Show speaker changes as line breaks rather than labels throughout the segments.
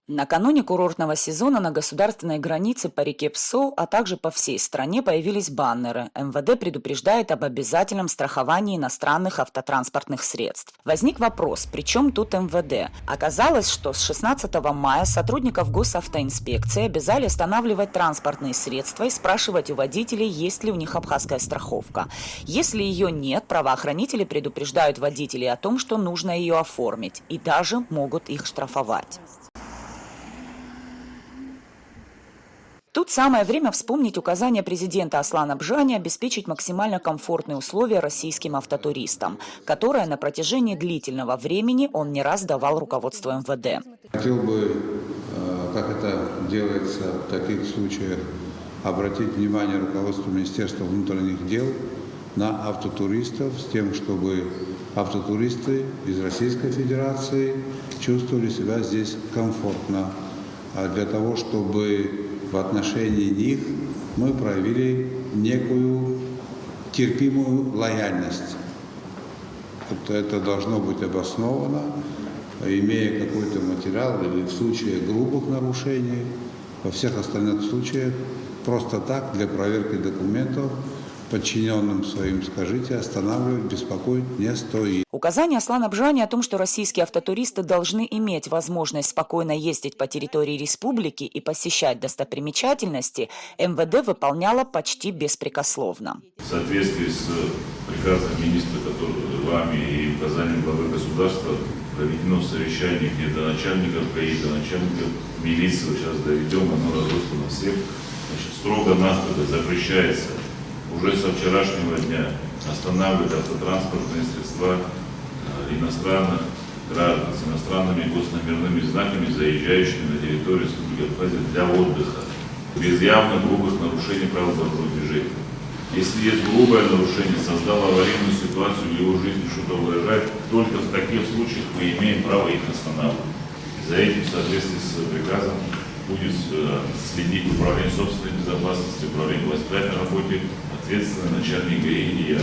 Накануне курортного сезона на государственной границе по реке Псоу, а также по всей стране появились баннеры. МВД предупреждает об обязательном страховании иностранных автотранспортных средств. Возник вопрос, при чем тут МВД? Оказалось, что с 16 мая сотрудников госавтоинспекции обязали останавливать транспортные средства и спрашивать у водителей, есть ли у них абхазская страховка. Если ее нет, правоохранители предупреждают водителей о том, что нужно ее оформить, и даже могут их штрафовать. Тут самое время вспомнить указание президента Аслана Бжани обеспечить максимально комфортные условия российским автотуристам, которое на протяжении длительного времени он не раз давал руководству МВД.
Хотел бы, как это делается в таких случаях, обратить внимание руководства Министерства внутренних дел на автотуристов с тем, чтобы автотуристы из Российской Федерации чувствовали себя здесь комфортно. А для того, чтобы в отношении них мы проявили некую терпимую лояльность. Это должно быть обосновано, имея какой-то материал или в случае грубых нарушений. Во всех остальных случаях просто так для проверки документов подчиненным своим, скажите, останавливать, беспокоить не стоит.
Указание Аслана Бжани о том, что российские автотуристы должны иметь возможность спокойно ездить по территории республики и посещать достопримечательности, МВД выполняло почти беспрекословно.
В соответствии с приказом министра, который вами и указанием главы государства проведено совещание, где до начальников ГАИ, до начальников милиции, сейчас доведем, оно разослано всем, строго-настрого запрещается уже со вчерашнего дня останавливать автотранспортные средства иностранных граждан с иностранными госномерными знаками, заезжающими на территорию Республики Абхазия для отдыха, без явно грубых нарушений правил дорожного движения. Если есть грубое нарушение, создало аварийную ситуацию, в его жизни что-то угрожает, только в таких случаях мы имеем право их останавливать. И за этим, в соответствии с приказом, будет следить Управление собственной безопасности, Управление властной работы, ответственный начальник ГАИ и я.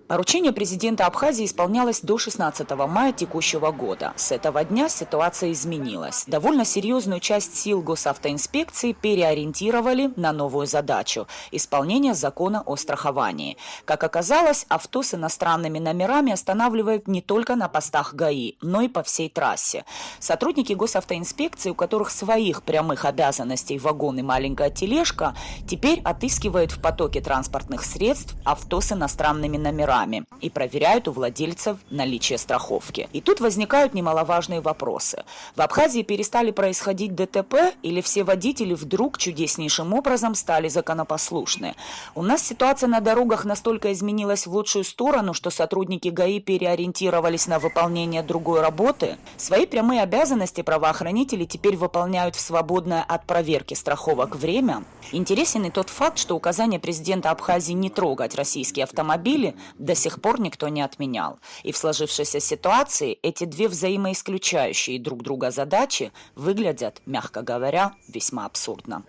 Поручение президента Абхазии исполнялось до 16 мая текущего года. С этого дня ситуация изменилась. Довольно серьезную часть сил госавтоинспекции переориентировали на новую задачу – исполнение закона о страховании. Как оказалось, авто с иностранными номерами останавливают не только на постах ГАИ, но и по всей трассе. Сотрудники госавтоинспекции, у которых своих прямых обязанностей вагон и маленькая тележка, теперь отыскивают в потоке транспортных средств авто с иностранными номерами и проверяют у владельцев наличие страховки. И тут возникают немаловажные вопросы. В Абхазии перестали происходить ДТП или все водители вдруг чудеснейшим образом стали законопослушны? У нас ситуация на дорогах настолько изменилась в лучшую сторону, что сотрудники ГАИ переориентировались на выполнение другой работы. Свои прямые обязанности правоохранители теперь выполняют в свободное от проверки страховок время. Интересен и тот факт, что указание президента Абхазии не трогать российские автомобили до сих пор никто не отменял. И в сложившейся ситуации эти две взаимоисключающие друг друга задачи выглядят, мягко говоря, весьма абсурдно.